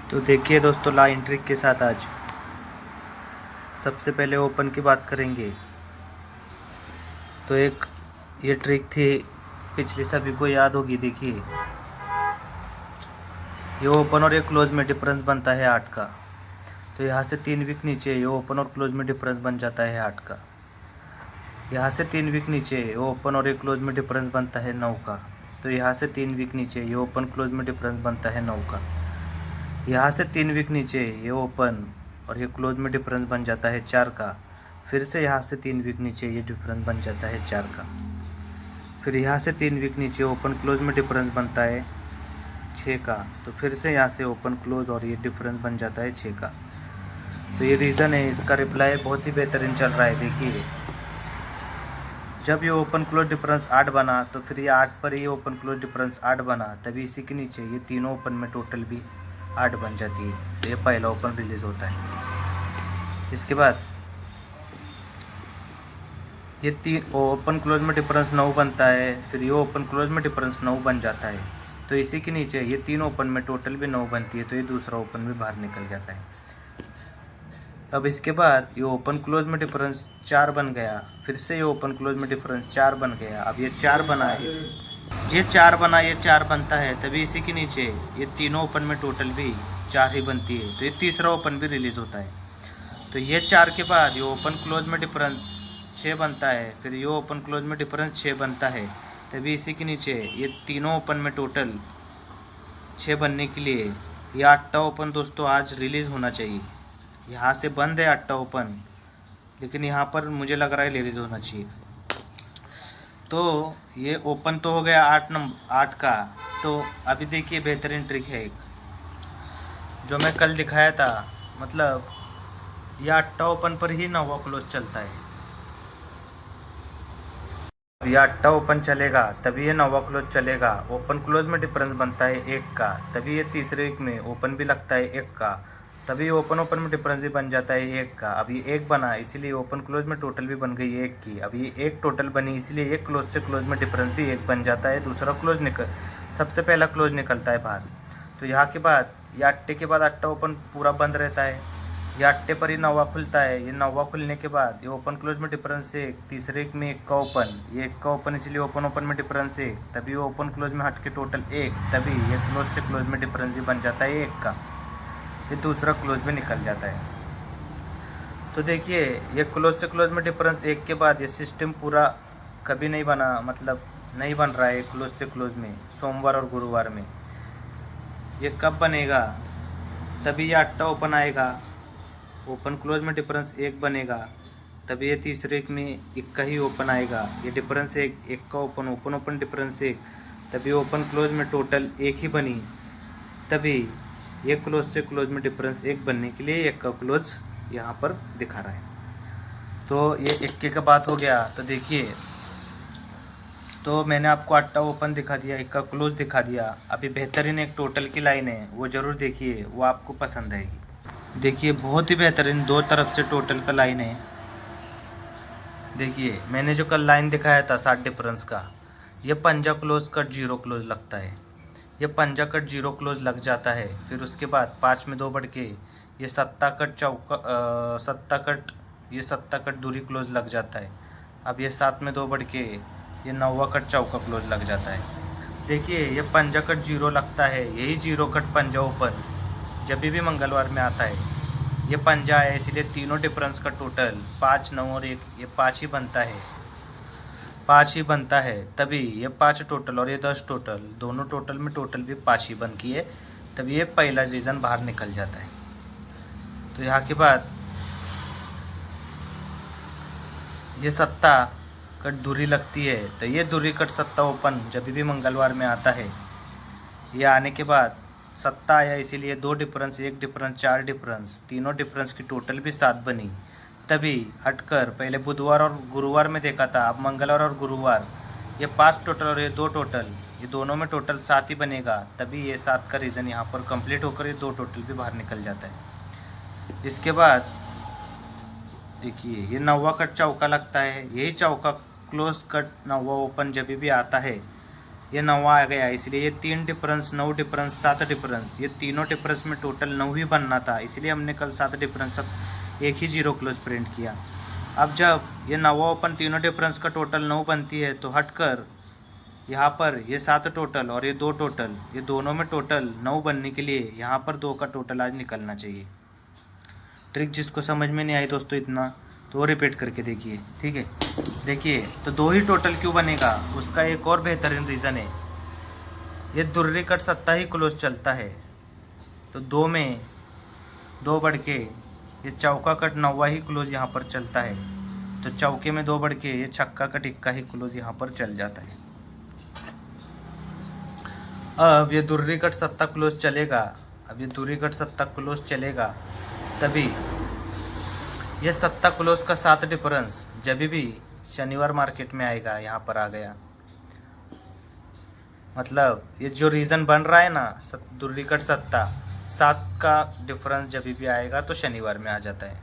तो देखिए दोस्तों, लाइन ट्रिक के साथ आज सबसे पहले ओपन की बात करेंगे। तो एक ये ट्रिक थी, पिछली सभी को याद होगी। देखिए, ये ओपन और ये क्लोज में डिफरेंस बनता है 8 का। तो यहाँ से 3 विक नीचे ये ओपन और क्लोज में डिफरेंस बन जाता है 8 का। यहाँ से 3 विक नीचे ये ओपन और ये क्लोज में डिफरेंस बनता है 9 का। तो यहाँ से 3 विक नीचे ये ओपन क्लोज में डिफरेंस बनता है 9 का। यहाँ से 3 विक नीचे ये ओपन और ये क्लोज में डिफरेंस बन जाता है 4 का। फिर से यहाँ से 3 विक नीचे ये डिफरेंस बन जाता है 4 का। फिर यहाँ से 3 विक नीचे ओपन क्लोज में डिफरेंस बनता है 6 का। तो फिर से यहाँ से ओपन क्लोज और ये डिफरेंस बन जाता है 6 का। तो ये रीज़न है, इसका रिप्लाई बहुत ही बेहतरीन चल रहा है। देखिए, जब ये ओपन क्लोज डिफरेंस 8 बना तो फिर ये 8 पर ये ओपन क्लोज डिफरेंस 8 बना, तभी इसी के नीचे ये तीनों ओपन में टोटल भी 8 बन जाती है। तो ये पहला ओपन रिलीज होता है। इसके बाद ये तीन ओपन क्लोज में डिफरेंस 9 बनता है, फिर ये ओपन क्लोज में डिफरेंस 9 बन जाता है। तो इसी के नीचे ये तीन ओपन में टोटल भी 9 बनती है, तो ये दूसरा ओपन भी बाहर निकल जाता है। अब इसके बाद ये ओपन क्लोज में डिफरेंस 4 बन गया, फिर से ये ओपन क्लोज में डिफरेंस 4 बन गया। अब ये 4 बना, ये 4 बना, ये 4 बनता है, तभी इसी के नीचे ये तीनों ओपन में टोटल भी 4 ही बनती है। तो ये तीसरा ओपन भी रिलीज होता है। तो ये 4 के बाद ये ओपन क्लोज में डिफरेंस 6 बनता है, फिर ये ओपन क्लोज में डिफरेंस 6 बनता है, तभी इसी के नीचे ये तीनों ओपन में टोटल 6 बनने के लिए ये 8वां ओपन दोस्तों आज रिलीज़ होना चाहिए। यहाँ से बंद है 8वां ओपन, लेकिन यहाँ पर मुझे लग रहा है रिलीज होना चाहिए। तो ये ओपन तो हो गया 8 का। तो अभी देखिए, बेहतरीन ट्रिक है एक जो मैं कल दिखाया था। मतलब ये 8वां ओपन पर ही 9वां क्लोज चलता है। ये 8वां ओपन चलेगा तभी ये 9वां क्लोज चलेगा। ओपन क्लोज में डिफरेंस बनता है 1 का, तभी ये तीसरे वीक में ओपन भी लगता है 1 का, तभी ओपन में डिफरेंस भी बन जाता है 1 का। अब ये 1 बना, इसीलिए ओपन क्लोज में टोटल भी बन गई 1 की। अब ये 1 टोटल बनी, इसलिए ये क्लोज से क्लोज में डिफरेंस भी 1 बन जाता है। दूसरा क्लोज सबसे पहला क्लोज निकलता है बाहर। तो यहाँ के बाद ये 8 के बाद 8वां ओपन पूरा बंद रहता है। ये 8 पर ही 9वां खुलता है। ये 9वां खुलने के बाद ये ओपन क्लोज में डिफरेंस 1, तीसरे एक में 1 का ओपन, ये 1 का ओपन, इसलिए ओपन में डिफरेंस 1, तभी ओपन क्लोज में हट के टोटल 1, तभी ये क्लोज से क्लोज में डिफरेंस भी बन जाता है 1 का। ये दूसरा क्लोज में निकल जाता है। तो देखिए, ये क्लोज से क्लोज में डिफरेंस 1 के बाद ये सिस्टम पूरा कभी नहीं बना, मतलब नहीं बन रहा है क्लोज से क्लोज में सोमवार और गुरुवार में। ये कब बनेगा? तभी ये 8वां ओपन आएगा, ओपन क्लोज में डिफरेंस 1 बनेगा, तभी ये तीसरे एक में 1 का ही ओपन आएगा। ये डिफरेंस 1 का ओपन डिफरेंस 1, तभी ओपन क्लोज में टोटल 1 ही बनी, तभी ये क्लोज से क्लोज में डिफरेंस 1 बनने के लिए 1 का क्लोज यहाँ पर दिखा रहा है। तो ये 1 का बात हो गया। तो देखिए, तो मैंने आपको 8वां ओपन दिखा दिया, 1 का क्लोज दिखा दिया। अभी बेहतरीन एक टोटल की लाइन है, वो ज़रूर देखिए, वो आपको पसंद आएगी। देखिए, बहुत ही बेहतरीन दो तरफ से टोटल का लाइन है। देखिए, मैंने जो कल लाइन दिखाया था 60 डिफरेंस का, ये पंजा क्लोज कट 0 क्लोज लगता है। ये पंजा कट 0 क्लोज लग जाता है। फिर उसके बाद 5 में 2 बढ़ के ये सत्ता कट दूरी क्लोज लग जाता है। अब ये 7 में 2 बढ़ के ये 9वां कट चौका क्लोज लग जाता है। देखिए, ये पंजा कट 0 लगता है, यही 0 कट पंजा ओपन जब भी मंगलवार में आता है। ये पंजा है, इसलिए तीनों डिफरेंस का टोटल 5, 9 और 1 ये 5 ही बनता है, 5 ही बनता है। तभी ये 5 टोटल और ये 10 टोटल, दोनों टोटल में टोटल भी 5 ही बनती है, तभी ये पहला रीज़न बाहर निकल जाता है। तो यहाँ के बाद ये सत्ता कट दूरी लगती है, तो ये दूरी कट सत्ता ओपन जब भी मंगलवार में आता है। ये आने के बाद सत्ता आया, इसीलिए 2 डिफरेंस, 1 डिफरेंस, 4 डिफरेंस, तीनों डिफरेंस की टोटल भी 7 बनी। तभी हटकर पहले बुधवार और गुरुवार में देखा था, अब मंगलवार और गुरुवार ये 5 टोटल और ये 2 टोटल, ये दोनों में टोटल 7 ही बनेगा, तभी ये 7 का रीज़न यहाँ पर कंप्लीट होकर ये 2 टोटल भी बाहर निकल जाता है। इसके बाद देखिए, ये 9वां कट चौका लगता है, यही चौका क्लोज कट 9वां ओपन जब भी आता है, ये 9 आ गया, इसलिए ये 3 डिफरेंस, 9 डिफरेंस, 7 डिफरेंस, ये तीनों डिफरेंस में टोटल 9 ही बनना था, इसलिए हमने कल 7 डिफरेंस सब एक ही जीरो क्लोज प्रिंट किया। अब जब ये 9 ओपन तीनों डिफरेंस का टोटल 9 बनती है तो हटकर यहाँ पर ये 7 टोटल और ये 2 टोटल, ये दोनों में टोटल 9 बनने के लिए यहाँ पर 2 का टोटल आज निकलना चाहिए। ट्रिक जिसको समझ में नहीं आई दोस्तों इतना, तो वो रिपीट करके देखिए, ठीक है। देखिए तो 2 ही टोटल क्यों बनेगा, उसका एक और बेहतरीन रीज़न है, ये दुर्री कट सत्ता ही क्लोज चलता है, तो 2 में 2 बढ़ के ये चौका कट नौवा ही क्लोज यहाँ पर चलता है, तो चौके में 2 बढ़ के ये छक्का कट इक्का ही क्लोज यहाँ पर चल जाता है। अब ये दुर्री कट सत्ता क्लोज चलेगा, अब ये दुर्री कट सत्ता क्लोज चलेगा, तभी ये सत्ता क्लोज का 7 डिफरेंस जब भी शनिवार मार्केट में आएगा, यहाँ पर आ गया, मतलब ये जो रीज़न बन रहा है ना, दुर्री कट सत्ता 7 का डिफरेंस जब भी आएगा तो शनिवार में आ जाता है।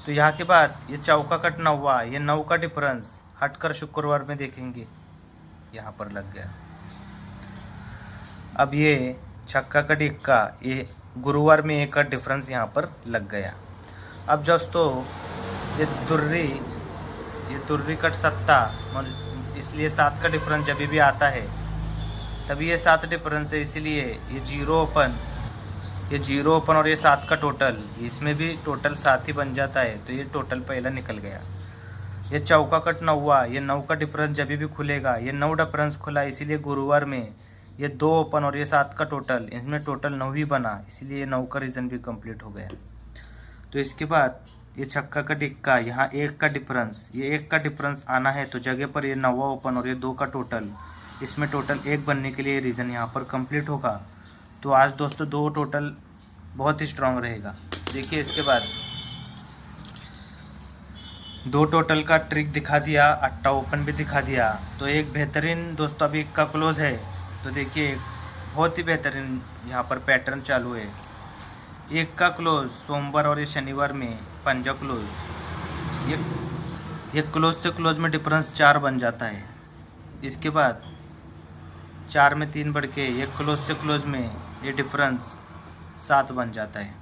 तो यहाँ के बाद ये चौका कट नौवा, ये 9 का डिफरेंस हटकर शुक्रवार में देखेंगे, यहाँ पर लग गया। अब ये छक्का कट इक्का, ये गुरुवार में 1 का डिफरेंस यहाँ पर लग गया। अब दोस्तों ये दुर्री कट सत्ता, इसलिए 7 का डिफरेंस जब भी आता है तभी ये 7 डिफरेंस है, इसलिए ये जीरो ओपन और ये 7 का टोटल, इसमें भी टोटल 7 ही बन जाता है, तो ये टोटल पहला निकल गया। ये चौका कट नौवा, ये 9 का डिफरेंस जब भी खुलेगा, ये 9 डिफरेंस खुला, इसीलिए गुरुवार में ये 2 ओपन और ये 7 का टोटल, इसमें टोटल 9 ही बना, इसलिए 9 का रीज़न भी कंप्लीट हो गया। तो इसके बाद ये छक्का का इक्का, यहाँ 1 का डिफरेंस, ये 1 का डिफरेंस आना है, तो जगह पर ये 9वां ओपन और ये 2 का टोटल, इसमें टोटल 1 बनने के लिए रीज़न यहाँ पर कंप्लीट होगा। तो आज दोस्तों 2 टोटल बहुत ही स्ट्रांग रहेगा। देखिए इसके बाद 2 टोटल का ट्रिक दिखा दिया, अट्टा ओपन भी दिखा दिया, तो एक बेहतरीन दोस्तों अभी इक्का क्लोज है, तो देखिए बहुत ही बेहतरीन यहाँ पर पैटर्न चालू है। 1 का क्लोज सोमवार और ये शनिवार में पंजा क्लोज, ये क्लोज से क्लोज में डिफरेंस 4 बन जाता है। इसके बाद 4 में 3 बढ़ के ये क्लोज से क्लोज में ये डिफरेंस 7 बन जाता है।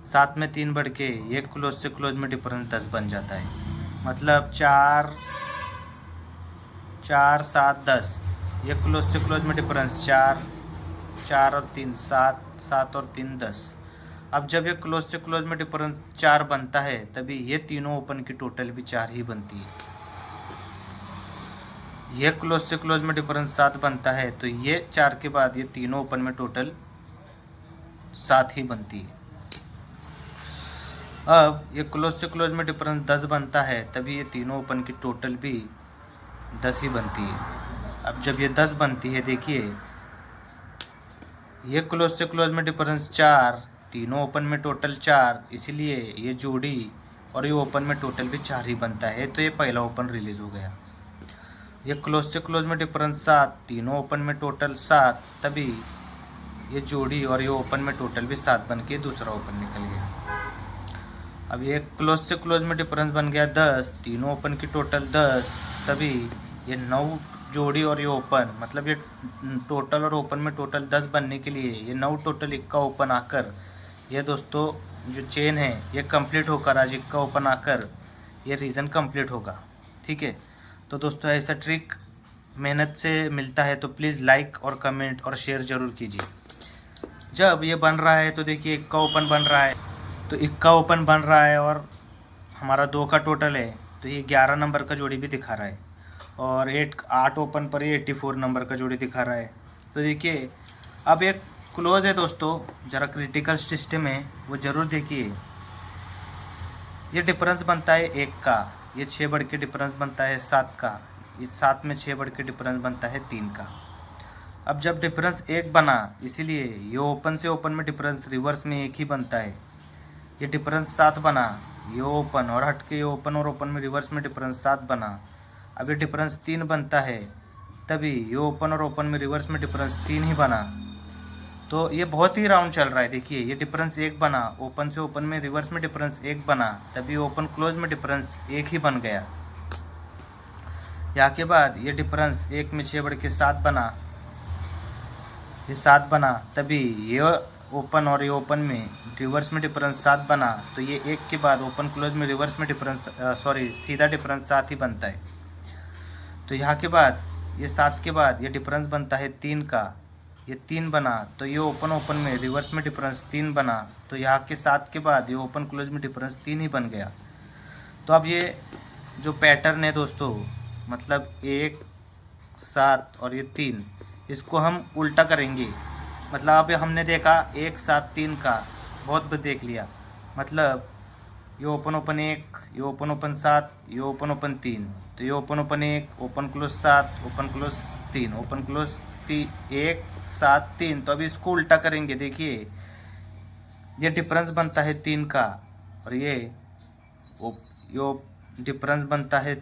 7 में 3 बढ़ के ये क्लोज से क्लोज में डिफरेंस 10 बन जाता है। मतलब 4 7 10, ये क्लोज से क्लोज में डिफरेंस 4 और 3 7, 7 और 3 10। अब जब ये क्लोज से क्लोज में डिफरेंस 4 बनता है, तभी ये तीनों ओपन की टोटल भी 4 ही बनती है। ये क्लोज से क्लोज में डिफरेंस 7 बनता है, तो ये 4 के बाद ये तीनों ओपन में टोटल 7 ही बनती है। अब ये क्लोज से क्लोज में डिफरेंस 10 बनता है, तभी ये तीनों ओपन की टोटल भी 10 ही बनती है। अब जब ये 10 बनती है, देखिए ये क्लोज से क्लोज में डिफरेंस 4, तीनों ओपन में टोटल 4, इसलिए ये जोड़ी और ये ओपन में टोटल भी 4 ही बनता है, तो ये पहला ओपन रिलीज हो गया। ये क्लोज से क्लोज में डिफरेंस 7, तीनों ओपन में टोटल 7, तभी ये जोड़ी और ये ओपन में टोटल भी 7 बन के दूसरा ओपन निकल गया। अब ये क्लोज से क्लोज में डिफरेंस बन गया 10, तीनों ओपन की टोटल 10, तभी ये 9 जोड़ी और ये ओपन, मतलब ये टोटल और ओपन में टोटल 10 बनने के लिए ये 9 टोटल इक्का ओपन आकर, ये दोस्तों जो चेन है ये कंप्लीट होकर आज इक्का ओपन आकर ये रीज़न कंप्लीट होगा। ठीक है, तो दोस्तों ऐसा ट्रिक मेहनत से मिलता है, तो प्लीज़ लाइक और कमेंट और शेयर ज़रूर कीजिए। जब ये बन रहा है तो देखिए इक्का ओपन बन रहा है, तो इक्का ओपन बन रहा है और हमारा 2 का टोटल है, तो ये 11 नंबर का जोड़ी भी दिखा रहा है, और 8 ओपन पर ये 84 नंबर का जोड़ी दिखा रहा है। तो देखिए अब एक क्लोज है दोस्तों, ज़रा क्रिटिकल सिस्टम है वो ज़रूर देखिए। ये डिफरेंस बनता है 1 का, ये 6 बढ़ के डिफरेंस बनता है 7 का, ये 7 में 6 बढ़ के डिफरेंस बनता है 3 का। अब जब डिफरेंस 1 बना, इसीलिए ये ओपन से ओपन में डिफरेंस रिवर्स में 1 ही बनता है। ये डिफरेंस 7 बना, ये ओपन और हट के ये ओपन और ओपन में रिवर्स में डिफरेंस 7 बना। अब ये डिफरेंस 3 बनता है, तभी ये ओपन और ओपन में रिवर्स में डिफरेंस 3 ही बना। तो ये बहुत ही राउंड चल रहा है। देखिए ये डिफरेंस 1 बना, ओपन से ओपन में रिवर्स में डिफरेंस 1 बना, तभी ओपन क्लोज में डिफरेंस 1 ही बन गया। यहाँ के बाद ये डिफरेंस 1 में 6 बढ़ के 7 बना, ये 7 बना, तभी ये ओपन और ये ओपन में रिवर्स में डिफरेंस 7 बना, तो ये 1 के बाद ओपन क्लोज में रिवर्स में डिफरेंस सीधा डिफरेंस 7 ही बनता है। तो यहाँ के बाद ये 7 के बाद ये डिफरेंस बनता है 3 का, ये 3 बना, तो ये ओपन ओपन में रिवर्स में डिफरेंस 3 बना, तो यहाँ के 7 के बाद ये ओपन क्लोज में डिफरेंस 3 ही बन गया। तो अब ये जो पैटर्न है दोस्तों, मतलब 1 7 और ये 3, इसको हम उल्टा करेंगे। मतलब अब हमने देखा 1 7 3 का बहुत भी देख लिया, मतलब ये ओपन ओपन 1, ये ओपन ओपन 7, ये ओपन ओपन 3, तो ये open open 1, open close 7, open close 3, open close 1 7 3। तो अभी इसको उल्टा करेंगे। देखिए ये डिफरेंस बनता है 3 का और ये डिफरेंस बनता है,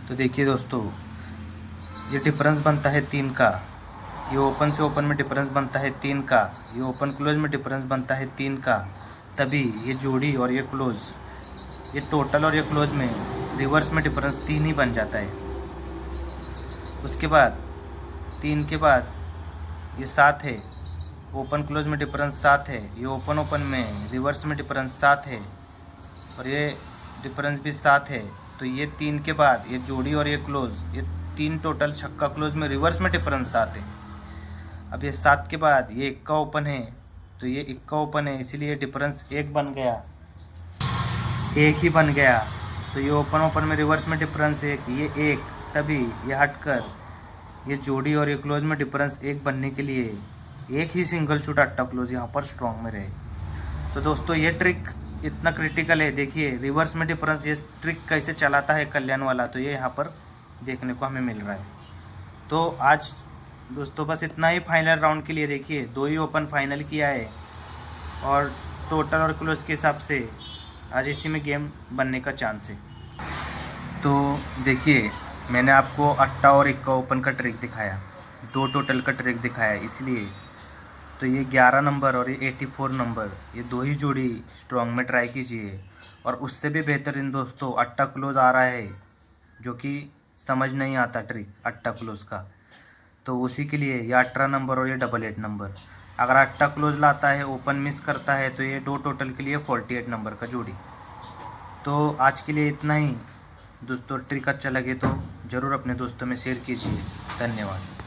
तो देखिए दोस्तों ये डिफरेंस बनता है 3 का, ये ओपन से ओपन में डिफरेंस बनता है 3 का, ये ओपन क्लोज में डिफरेंस बनता है 3 का, तभी ये जोड़ी और ये क्लोज, ये टोटल और ये क्लोज में रिवर्स में डिफरेंस 3 ही बन जाता है। उसके बाद 3 के बाद ये 7 है, ओपन क्लोज में डिफरेंस 7 है, ये ओपन ओपन में रिवर्स में डिफरेंस 7 है और ये डिफरेंस भी 7 है। तो ये 3 के बाद ये जोड़ी और ये क्लोज, ये 3 टोटल छक्का क्लोज में रिवर्स में डिफरेंस 7 है। अब ये 7 के बाद ये 1 का ओपन है, तो ये 1 का ओपन है, इसीलिए डिफरेंस 1 बन गया, 1 ही बन गया। तो ये ओपन ओपन में रिवर्स में डिफरेंस 1, ये 1, तभी ये हटकर ये जोड़ी और ये क्लोज में डिफरेंस 1 बनने के लिए एक ही सिंगल शूट अट्टा क्लोज यहाँ पर स्ट्रॉन्ग में रहे। तो दोस्तों ये ट्रिक इतना क्रिटिकल है। देखिए रिवर्स में डिफरेंस ये ट्रिक कैसे चलाता है कल्याण वाला, तो ये यहाँ पर देखने को हमें मिल रहा है। तो आज दोस्तों बस इतना ही फाइनल राउंड के लिए। देखिए 2 ही ओपन फाइनल किया है और टोटल और क्लोज के हिसाब से आज इसी में गेम बनने का चांस है। तो देखिए मैंने आपको अट्टा और इक्का ओपन का ट्रिक दिखाया, 2 टोटल का ट्रिक दिखाया, इसलिए तो ये 11 नंबर और ये 84 नंबर, ये 2 ही जोड़ी स्ट्रॉन्ग में ट्राई कीजिए। और उससे भी बेहतरीन दोस्तों अट्टा क्लोज आ रहा है, जो कि समझ नहीं आता ट्रिक अट्टा क्लोज का, तो उसी के लिए ये 18 नंबर और ये 88 नंबर। अगर अट्टा क्लोज लाता है, ओपन मिस करता है, तो ये 2 टोटल के लिए 48 नंबर का जोड़ी। तो आज के लिए इतना ही दोस्तों। ट्रिक अच्छा लगे तो ज़रूर अपने दोस्तों में शेयर कीजिए। धन्यवाद।